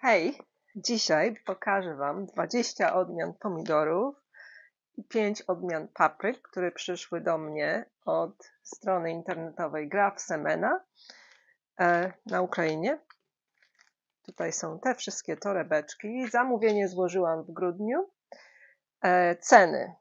Hej, dzisiaj pokażę Wam 20 odmian pomidorów i 5 odmian papryk, które przyszły do mnie od strony internetowej Graf Semena na Ukrainie. Tutaj są te wszystkie torebeczki. Zamówienie złożyłam w grudniu. Ceny.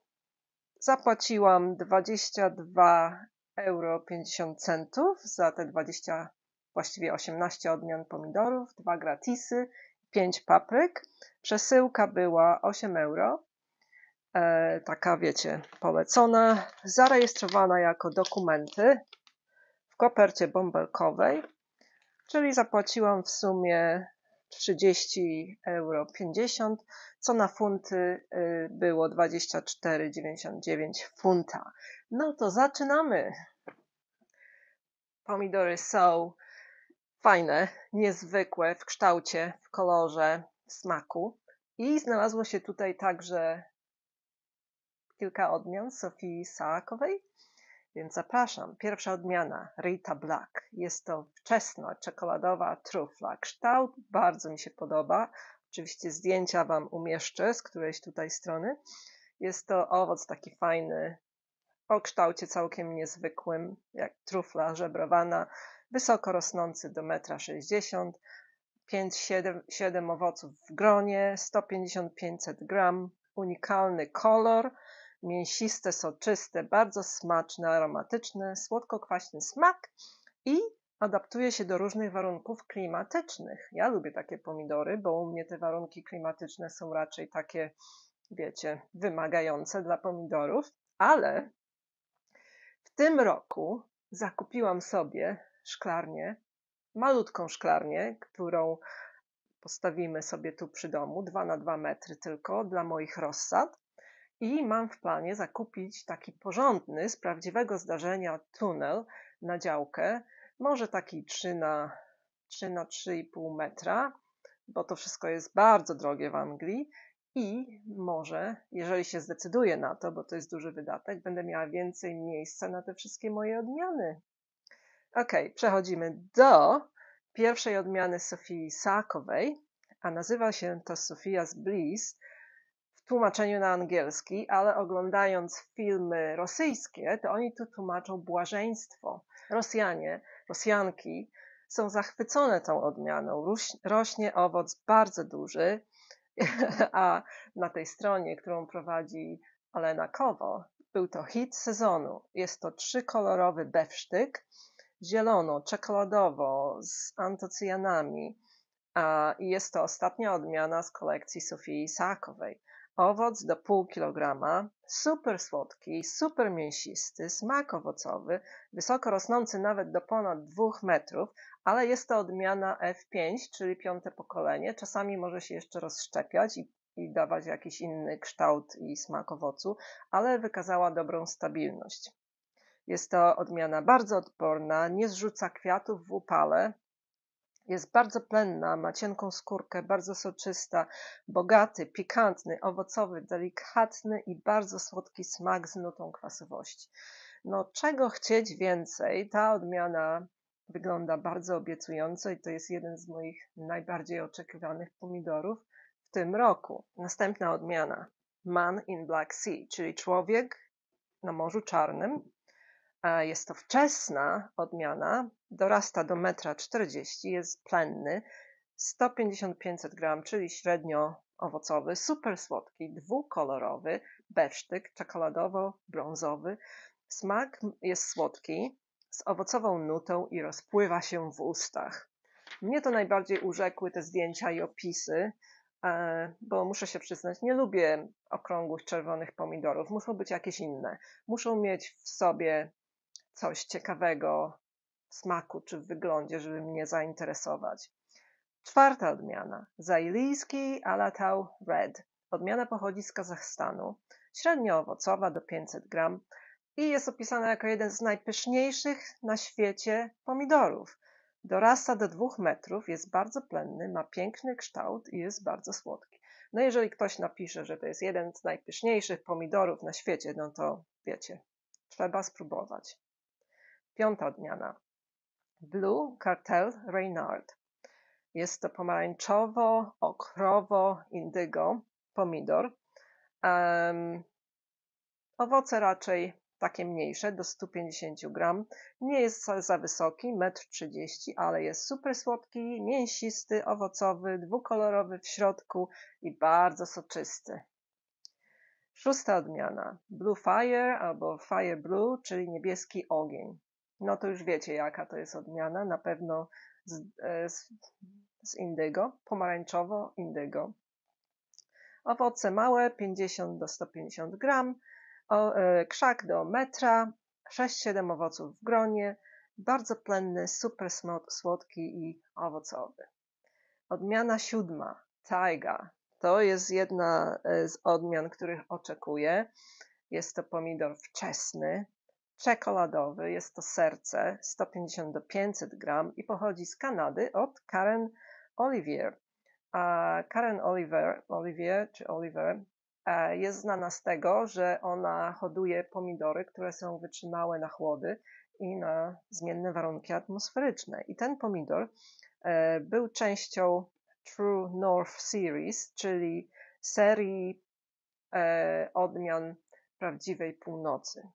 Zapłaciłam 22,50 € za te 20, właściwie 18 odmian pomidorów, 2 gratisy, 5 papryk. Przesyłka była 8 €. Taka, wiecie, polecona, zarejestrowana jako dokumenty w kopercie bąbelkowej, czyli zapłaciłam w sumie 30,50 €, co na funty było 24,99 funta. No to zaczynamy. Pomidory są fajne, niezwykłe w kształcie, w kolorze, w smaku. I znalazło się tutaj także kilka odmian Sofii Saakowej, więc zapraszam. Pierwsza odmiana, Rita Black. Jest to wczesna, czekoladowa trufla. Kształt bardzo mi się podoba. Oczywiście zdjęcia Wam umieszczę z którejś tutaj strony. Jest to owoc taki fajny, o kształcie całkiem niezwykłym, jak trufla żebrowana, wysoko rosnący do 1,60 m, 5-7 owoców w gronie, 150-500 gram, unikalny kolor, mięsiste, soczyste, bardzo smaczne, aromatyczne, słodko-kwaśny smak i adaptuje się do różnych warunków klimatycznych. Ja lubię takie pomidory, bo u mnie te warunki klimatyczne są raczej takie, wiecie, wymagające dla pomidorów, ale w tym roku zakupiłam sobie szklarnię, malutką szklarnię, którą postawimy sobie tu przy domu, 2 na 2 metry tylko, dla moich rozsad. I mam w planie zakupić taki porządny, z prawdziwego zdarzenia tunel na działkę, może taki 3 na 3,5 metra, bo to wszystko jest bardzo drogie w Anglii. I może, jeżeli się zdecyduję na to, bo to jest duży wydatek, będę miała więcej miejsca na te wszystkie moje odmiany. Ok, przechodzimy do pierwszej odmiany Sofii Saakowej, a nazywa się to Sophia's Bliss w tłumaczeniu na angielski, ale oglądając filmy rosyjskie, to oni tu tłumaczą błażeństwo. Rosjanki są zachwycone tą odmianą. Rośnie owoc bardzo duży, a na tej stronie, którą prowadzi Alena Kowo, był to hit sezonu. Jest to 3-kolorowy bewsztyk, zielono, czekoladowo, z antocyjanami. I jest to ostatnia odmiana z kolekcji Sofii Saakowej. Owoc do 0,5 kg, super słodki, super mięsisty, smak owocowy, wysoko rosnący nawet do ponad 2 metrów, ale jest to odmiana F5, czyli 5. pokolenie. Czasami może się jeszcze rozszczepiać i dawać jakiś inny kształt i smak owocu, ale wykazała dobrą stabilność. Jest to odmiana bardzo odporna, nie zrzuca kwiatów w upale, jest bardzo plenna, ma cienką skórkę, bardzo soczysta, bogaty, pikantny, owocowy, delikatny i bardzo słodki smak z nutą kwasowości. No czego chcieć więcej? Ta odmiana wygląda bardzo obiecująco i to jest jeden z moich najbardziej oczekiwanych pomidorów w tym roku. Następna odmiana, Man in Black Sea, czyli człowiek na Morzu Czarnym. Jest to wczesna odmiana, dorasta do 1,40 m, jest plenny, 150-500 gram, czyli średnio owocowy, super słodki, dwukolorowy, bewsztyk, czekoladowo-brązowy. Smak jest słodki, z owocową nutą i rozpływa się w ustach. Mnie to najbardziej urzekły te zdjęcia i opisy, bo muszę się przyznać, nie lubię okrągłych, czerwonych pomidorów. Muszą być jakieś inne. Muszą mieć w sobie coś ciekawego w smaku czy w wyglądzie, żeby mnie zainteresować. Czwarta odmiana, Zailijski Alatau Red. Odmiana pochodzi z Kazachstanu, średnio owocowa do 500 gram i jest opisana jako jeden z najpyszniejszych na świecie pomidorów. Dorasta do 2 metrów, jest bardzo plenny, ma piękny kształt i jest bardzo słodki. No jeżeli ktoś napisze, że to jest jeden z najpyszniejszych pomidorów na świecie, no to wiecie, trzeba spróbować. Piąta odmiana, Blue Cartel Reynard. Jest to pomarańczowo-okrowo-indygo pomidor. Owoce raczej takie mniejsze, do 150 gram. Nie jest za wysoki, 1,30 m, ale jest super słodki, mięsisty, owocowy, dwukolorowy w środku i bardzo soczysty. 6. odmiana. Blue Fire albo Fire Blue, czyli niebieski ogień. No to już wiecie, jaka to jest odmiana. Na pewno z indygo, pomarańczowo-indygo. Owoce małe, 50 do 150 gram. Krzak do metra, 6-7 owoców w gronie. Bardzo plenny, super słodki i owocowy. Odmiana 7. Taiga. To jest jedna z odmian, których oczekuję. Jest to pomidor wczesny, czekoladowy, jest to serce, 150 do 500 gram i pochodzi z Kanady od Karen Olivier. Karen Oliver jest znana z tego, że ona hoduje pomidory, które są wytrzymałe na chłody i na zmienne warunki atmosferyczne. I ten pomidor był częścią True North Series, czyli serii odmian prawdziwej północy.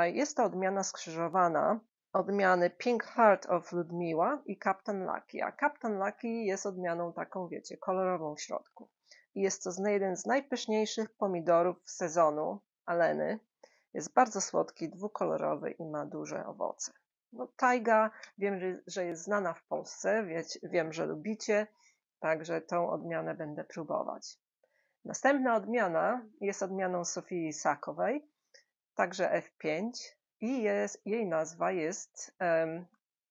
Jest to odmiana skrzyżowana, odmiany Pink Heart of Ludmiła i Captain Lucky. A Captain Lucky jest odmianą taką, wiecie, kolorową w środku. I jest to jeden z najpyszniejszych pomidorów sezonu Aleny. Jest bardzo słodki, dwukolorowy i ma duże owoce. No, Taiga wiem, że jest znana w Polsce, wiem, że lubicie, także tą odmianę będę próbować. Następna odmiana jest odmianą Sofii Sakowej, także F5 i jej nazwa jest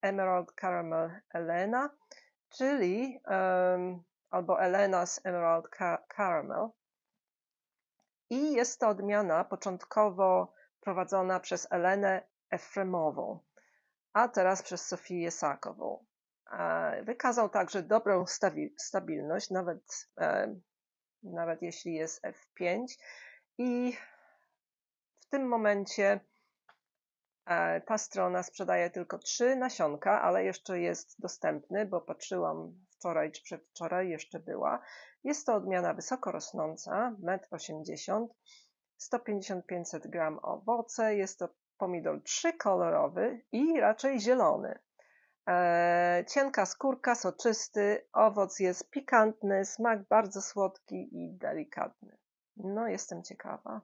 Emerald Caramel Elena, czyli albo Elena's Emerald Caramel. I jest to odmiana początkowo prowadzona przez Elenę Efremową, a teraz przez Sofię Sakową. Wykazał także dobrą stabilność, nawet jeśli jest F5 i w tym momencie ta strona sprzedaje tylko 3 nasionka, ale jeszcze jest dostępny, bo patrzyłam wczoraj czy przedwczoraj, jeszcze była. Jest to odmiana wysoko rosnąca, 1,80 m, 150-500 gram owoce. Jest to pomidor trzykolorowy i raczej zielony. Cienka skórka, soczysty, owoc jest pikantny, smak bardzo słodki i delikatny. No, jestem ciekawa.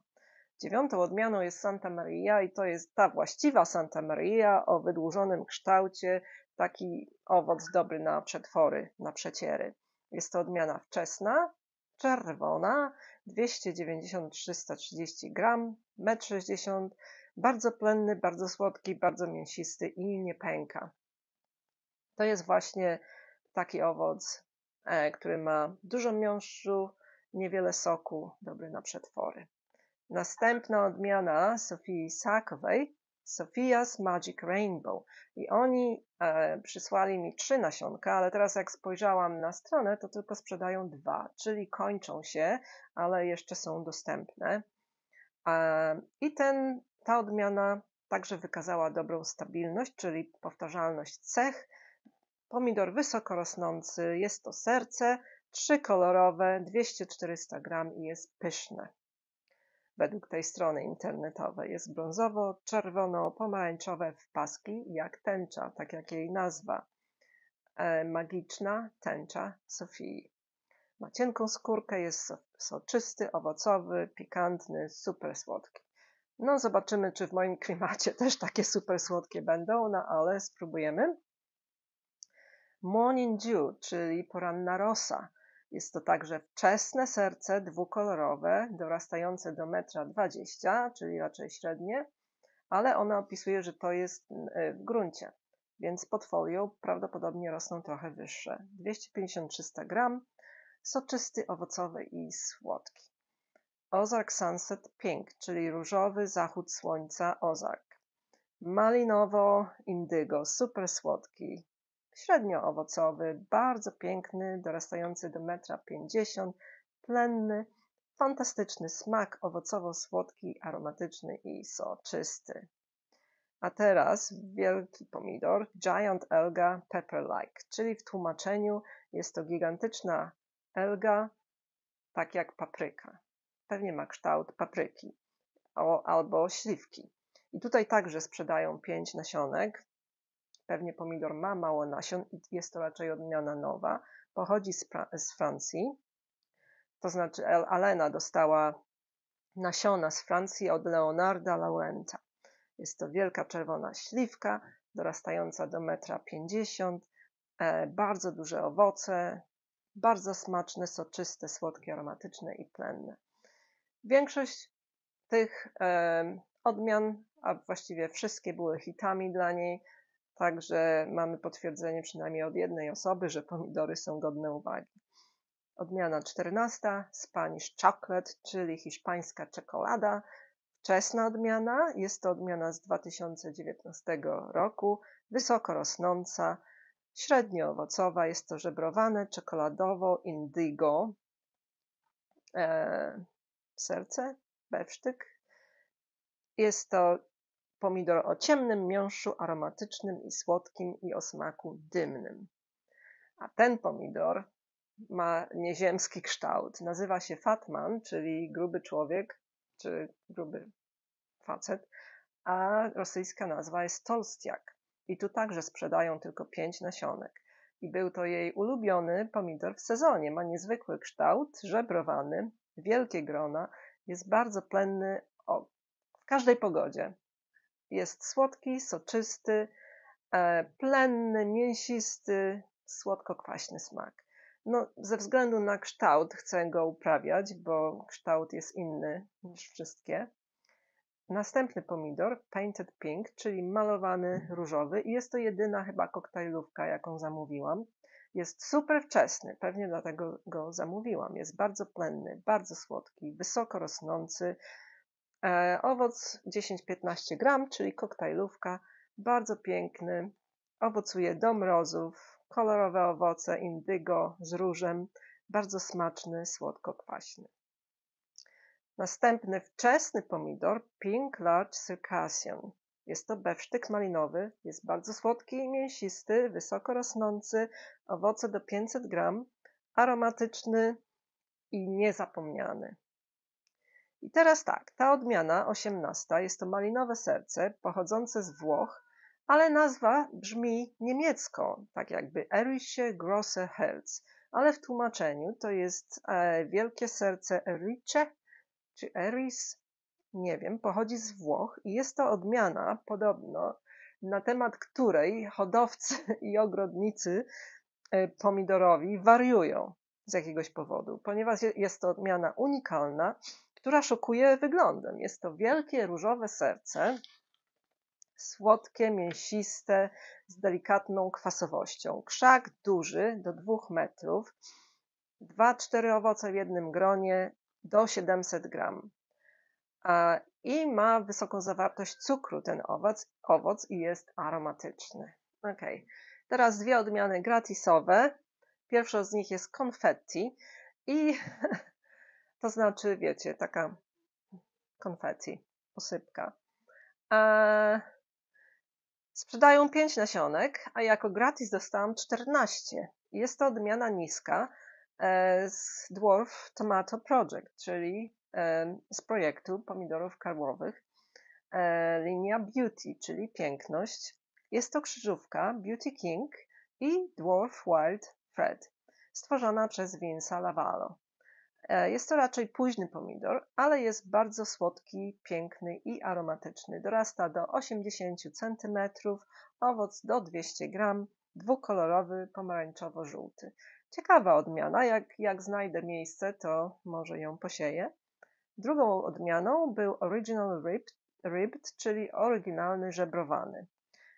9. odmianą jest Santa Maria i to jest ta właściwa Santa Maria o wydłużonym kształcie, taki owoc dobry na przetwory, na przeciery. Jest to odmiana wczesna, czerwona, 290-330 gram, 1,60 m, bardzo plenny, bardzo słodki, bardzo mięsisty i nie pęka. To jest właśnie taki owoc, który ma dużo miąższu, niewiele soku, dobry na przetwory. Następna odmiana Sofii Sakowej, Sophia's Magic Rainbow. I oni przysłali mi 3 nasionka, ale teraz jak spojrzałam na stronę, to tylko sprzedają 2, czyli kończą się, ale jeszcze są dostępne. I ta odmiana także wykazała dobrą stabilność, czyli powtarzalność cech. Pomidor wysoko rosnący, jest to serce, 3-kolorowe, 200-400 gram i jest pyszne. Według tej strony internetowej jest brązowo-czerwono-pomarańczowe w paski, jak tęcza, tak jak jej nazwa. Magiczna tęcza Sofii. Ma cienką skórkę, jest soczysty, owocowy, pikantny, super słodki. No zobaczymy, czy w moim klimacie też takie super słodkie będą, no ale spróbujemy. Morning Dew, czyli poranna rosa. Jest to także wczesne serce dwukolorowe, dorastające do 1,20 m, czyli raczej średnie, ale ona opisuje, że to jest w gruncie, więc pod folią prawdopodobnie rosną trochę wyższe. 250-300 gram, soczysty, owocowy i słodki. Ozark Sunset Pink, czyli różowy zachód słońca Ozark. Malinowo-indygo, super słodki. Średnio owocowy, bardzo piękny, dorastający do 1,50 m, plenny, fantastyczny smak, owocowo-słodki, aromatyczny i soczysty. A teraz wielki pomidor, Giant Alga Pepper-like, czyli w tłumaczeniu jest to gigantyczna alga, tak jak papryka. Pewnie ma kształt papryki albo śliwki. I tutaj także sprzedają 5 nasionek. Pewnie pomidor ma mało nasion i jest to raczej odmiana nowa. Pochodzi z Francji. To znaczy Alena dostała nasiona z Francji od Leonarda Laurenta. Jest to wielka czerwona śliwka, dorastająca do 1,50 m, bardzo duże owoce, bardzo smaczne, soczyste, słodkie, aromatyczne i plenne. Większość tych odmian, a właściwie wszystkie były hitami dla niej, także mamy potwierdzenie przynajmniej od jednej osoby, że pomidory są godne uwagi. Odmiana 14, Spanish Chocolate, czyli hiszpańska czekolada. Wczesna odmiana, jest to odmiana z 2019 roku, wysoko rosnąca, średnio owocowa, jest to żebrowane, czekoladowo, indigo, serce, bewsztyk. Jest to pomidor o ciemnym miąższu, aromatycznym i słodkim i o smaku dymnym. A ten pomidor ma nieziemski kształt. Nazywa się Fatman, czyli gruby człowiek, czy gruby facet, a rosyjska nazwa jest Tolstiak. I tu także sprzedają tylko 5 nasionek. I był to jej ulubiony pomidor w sezonie. Ma niezwykły kształt, żebrowany, wielkie grona, jest bardzo plenny w każdej pogodzie. Jest słodki, soczysty, plenny, mięsisty, słodko-kwaśny smak. No, ze względu na kształt chcę go uprawiać, bo kształt jest inny niż wszystkie. Następny pomidor, Painted Pink, czyli malowany różowy i jest to jedyna chyba koktajlówka, jaką zamówiłam. Jest super wczesny, pewnie dlatego go zamówiłam. Jest bardzo plenny, bardzo słodki, wysoko rosnący. Owoc 10-15 gram, czyli koktajlówka, bardzo piękny, owocuje do mrozów, kolorowe owoce, indygo z różem, bardzo smaczny, słodko-kwaśny. Następny wczesny pomidor, Pink Large Circassian. Jest to bewsztyk malinowy, jest bardzo słodki i mięsisty, wysoko rosnący, owoce do 500 gram, aromatyczny i niezapomniany. I teraz tak, ta odmiana 18 jest to malinowe serce pochodzące z Włoch, ale nazwa brzmi niemiecko, tak jakby Erische Grosse Herz, ale w tłumaczeniu to jest wielkie serce Erice, czy Eris, nie wiem, pochodzi z Włoch i jest to odmiana podobno, na temat której hodowcy i ogrodnicy pomidorowi wariują z jakiegoś powodu, ponieważ jest to odmiana unikalna, która szokuje wyglądem. Jest to wielkie różowe serce, słodkie, mięsiste, z delikatną kwasowością. Krzak duży, do 2 metrów, 2-4 owoce w jednym gronie, do 700 gram. I ma wysoką zawartość cukru ten owoc i jest aromatyczny. Ok, teraz 2 odmiany gratisowe. Pierwsza z nich jest konfetti i to znaczy, wiecie, taka konfetti, posypka. Sprzedają 5 nasionek, a jako gratis dostałam 14. Jest to odmiana niska z Dwarf Tomato Project, czyli z projektu pomidorów karłowych. Linia Beauty, czyli piękność. Jest to krzyżówka Beauty King i Dwarf Wild Fred, stworzona przez Vince'a Lavallo. Jest to raczej późny pomidor, ale jest bardzo słodki, piękny i aromatyczny. Dorasta do 80 cm, owoc do 200 gram, dwukolorowy, pomarańczowo-żółty. Ciekawa odmiana, jak znajdę miejsce, to może ją posieję. Drugą odmianą był Original Ribbed, czyli oryginalny żebrowany.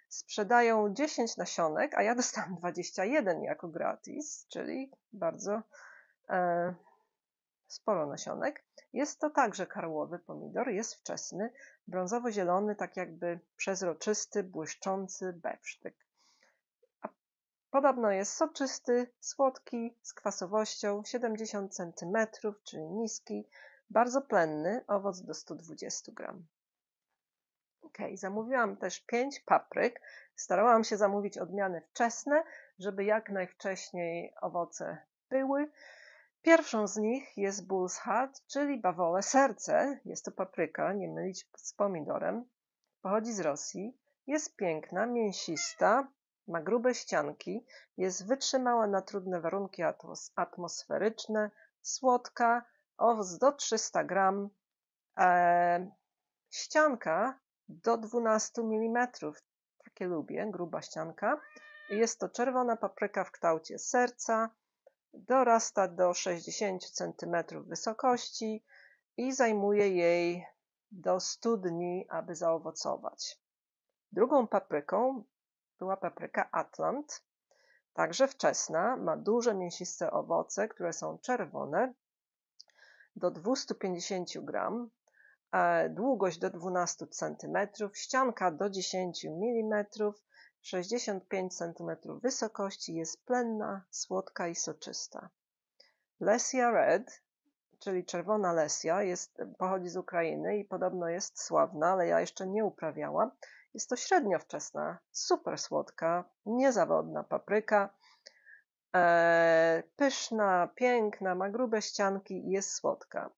Sprzedają 10 nasionek, a ja dostałam 21 jako gratis, czyli bardzo sporo nasionek. Jest to także karłowy pomidor, jest wczesny, brązowo-zielony, tak jakby przezroczysty, błyszczący bewsztyk. A podobno jest soczysty, słodki, z kwasowością 70 cm, czyli niski, bardzo plenny, owoc do 120 gram. Ok, Ok, zamówiłam też 5 papryk. Starałam się zamówić odmiany wczesne, żeby jak najwcześniej owoce były. Pierwszą z nich jest Bull's Heart, czyli bawole serce. Jest to papryka, nie mylić z pomidorem. Pochodzi z Rosji. Jest piękna, mięsista, ma grube ścianki, jest wytrzymała na trudne warunki atmosferyczne, słodka, owoc do 300 gram, ścianka do 12 mm. Takie lubię, gruba ścianka. Jest to czerwona papryka w kształcie serca, dorasta do 60 cm wysokości i zajmuje jej do 100 dni, aby zaowocować. Drugą papryką była papryka Atlant, także wczesna, ma duże mięsiste owoce, które są czerwone, do 250 gram, długość do 12 cm, ścianka do 10 mm, 65 cm wysokości, jest plenna, słodka i soczysta. Lesia Red, czyli czerwona lesia, pochodzi z Ukrainy i podobno jest sławna, ale ja jeszcze nie uprawiałam. Jest to średnio wczesna, super słodka, niezawodna papryka. Pyszna, piękna, ma grube ścianki i jest słodka.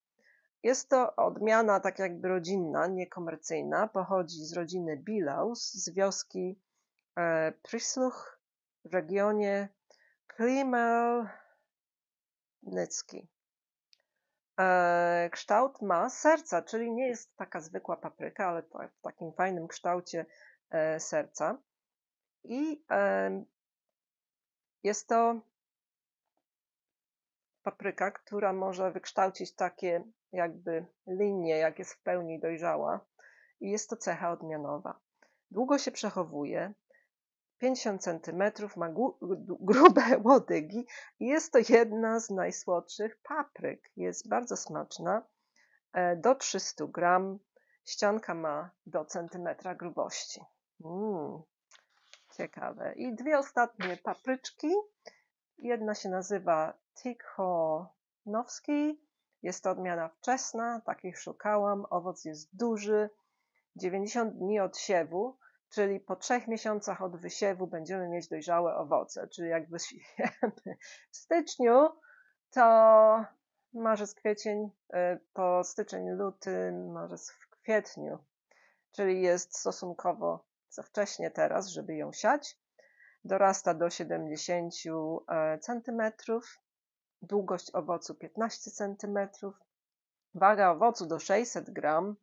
Jest to odmiana tak jakby rodzinna, niekomercyjna. Pochodzi z rodziny Bilaus z wioski Przysłuch w regionie Klimelnicki. Kształt ma serca, czyli nie jest taka zwykła papryka, ale w takim fajnym kształcie serca. I jest to papryka, która może wykształcić takie jakby linie, jak jest w pełni dojrzała. I jest to cecha odmianowa. Długo się przechowuje, 50 cm, ma grube łodygi i jest to jedna z najsłodszych papryk. Jest bardzo smaczna, do 300 gram, ścianka ma do centymetra grubości. Ciekawe. I dwie ostatnie papryczki. Jedna się nazywa Tikhonovski. Jest to odmiana wczesna, takich szukałam. Owoc jest duży, 90 dni od siewu, czyli po 3 miesiącach od wysiewu będziemy mieć dojrzałe owoce. Czyli jak wysiejemy w styczniu, to marzec, kwiecień, po styczeń, luty, marzec, w kwietniu. Czyli jest stosunkowo za wcześnie teraz, żeby ją siać. Dorasta do 70 cm, długość owocu 15 cm, waga owocu do 600 gram.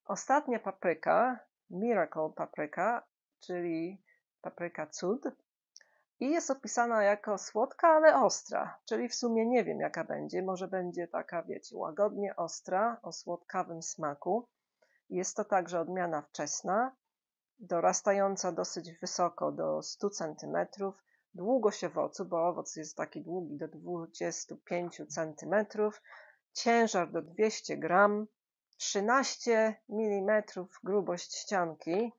Ostatnia papryka, Miracle papryka, czyli papryka cud. I jest opisana jako słodka, ale ostra, czyli w sumie nie wiem jaka będzie. Może będzie taka, wiecie, łagodnie ostra, o słodkawym smaku. Jest to także odmiana wczesna, dorastająca dosyć wysoko, do 100 cm. Długość owocu, bo owoc jest taki długi, do 25 cm. Ciężar do 200 gram. 13 mm grubość ścianki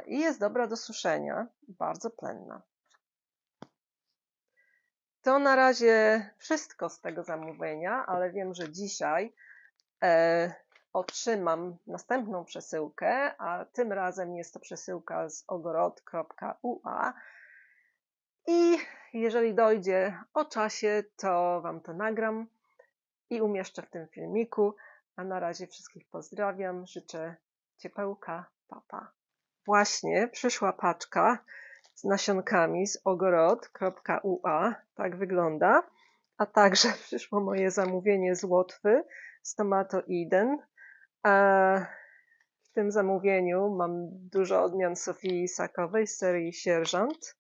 i jest dobra do suszenia, bardzo plenna. To na razie wszystko z tego zamówienia, ale wiem, że dzisiaj otrzymam następną przesyłkę, a tym razem jest to przesyłka z ogorod.ua i jeżeli dojdzie o czasie, to Wam to nagram i umieszczę w tym filmiku. A na razie wszystkich pozdrawiam, życzę ciepełka, papa. Właśnie przyszła paczka z nasionkami z ogorod.ua, tak wygląda. A także przyszło moje zamówienie z Łotwy, z Tomato Eden. W tym zamówieniu mam dużo odmian Sofii Isakowej z serii Sierżant.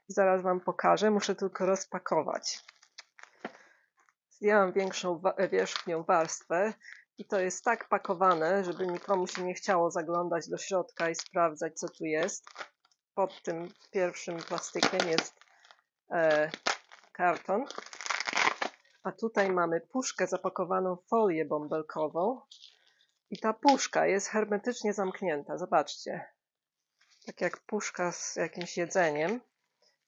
Zaraz Wam pokażę, muszę tylko rozpakować. Zdjęłam większą wierzchnią warstwę i to jest tak pakowane, żeby nikomu się nie chciało zaglądać do środka i sprawdzać, co tu jest. Pod tym pierwszym plastykiem jest karton, a tutaj mamy puszkę zapakowaną w folię bąbelkową i ta puszka jest hermetycznie zamknięta. Zobaczcie, tak jak puszka z jakimś jedzeniem.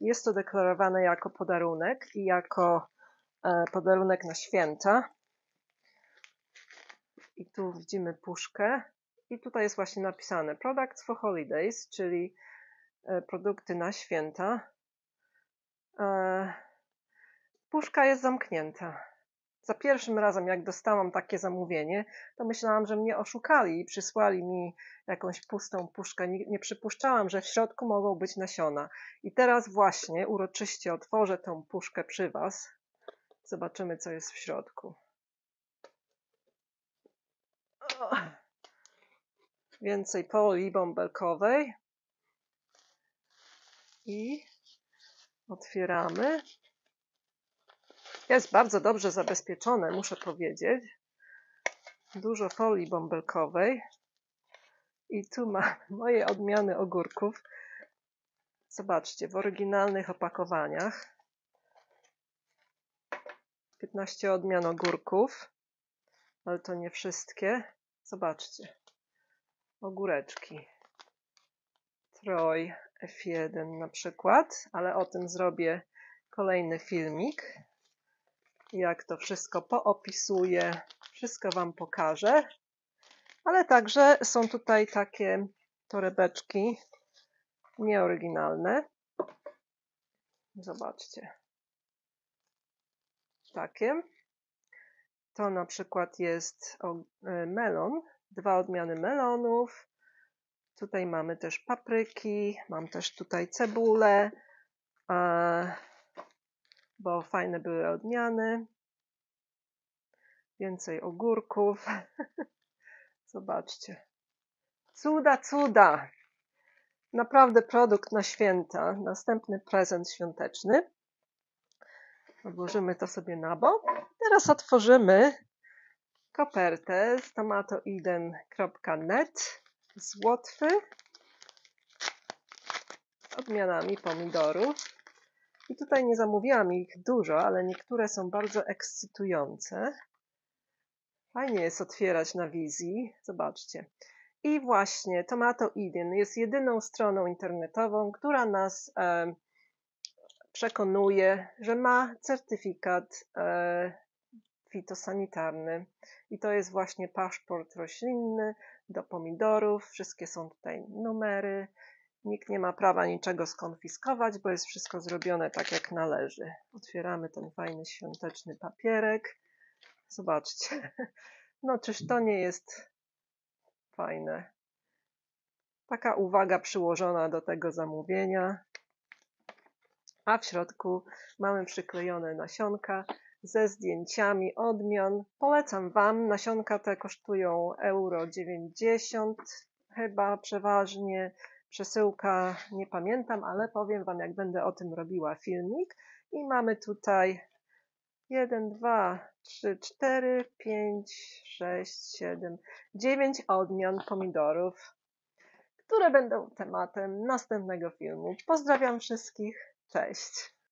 Jest to deklarowane jako podarunek i jako podarunek na święta. I tu widzimy puszkę I tutaj jest właśnie napisane Products for Holidays, czyli produkty na święta. Puszka jest zamknięta. Za pierwszym razem, jak dostałam takie zamówienie, to myślałam, że mnie oszukali i przysłali mi jakąś pustą puszkę. Nie przypuszczałam, że w środku mogą być nasiona. I teraz właśnie uroczyście otworzę tą puszkę przy Was. Zobaczymy, co jest w środku. Więcej folii bąbelkowej. I otwieramy. Jest bardzo dobrze zabezpieczone, muszę powiedzieć. Dużo folii bąbelkowej. I tu mam moje odmiany ogórków. Zobaczcie, w oryginalnych opakowaniach. 15 odmian ogórków. Ale to nie wszystkie. Zobaczcie. Ogóreczki. Troj F1 na przykład. Ale o tym zrobię kolejny filmik. Jak to wszystko poopisuję. Wszystko Wam pokażę. Ale także są tutaj takie torebeczki nieoryginalne. Zobaczcie. Takie. To na przykład jest melon. 2 odmiany melonów. Tutaj mamy też papryki. Mam też tutaj cebulę. Bo fajne były odmiany. Więcej ogórków. Zobaczcie. Cuda, cuda. Naprawdę produkt na święta. Następny prezent świąteczny. Odłożymy to sobie na bok. Teraz otworzymy kopertę z tomatoeden.net z Łotwy z odmianami pomidorów. I tutaj nie zamówiłam ich dużo, ale niektóre są bardzo ekscytujące. Fajnie jest otwierać na wizji. Zobaczcie. I właśnie Tomato Eden jest jedyną stroną internetową, która nas przekonuje, że ma certyfikat fitosanitarny. I to jest właśnie paszport roślinny do pomidorów. Wszystkie są tutaj numery. Nikt nie ma prawa niczego skonfiskować, bo jest wszystko zrobione tak, jak należy. Otwieramy ten fajny świąteczny papierek. Zobaczcie. No, czyż to nie jest fajne? Taka uwaga przyłożona do tego zamówienia. A w środku mamy przyklejone nasionka ze zdjęciami odmian. Polecam Wam. Nasionka te kosztują euro 90 chyba przeważnie. Przesyłka nie pamiętam, ale powiem Wam, jak będę o tym robiła filmik. I mamy tutaj 1, 2, 3, 4, 5, 6, 7, 9 odmian pomidorów, które będą tematem następnego filmu. Pozdrawiam wszystkich. Cześć!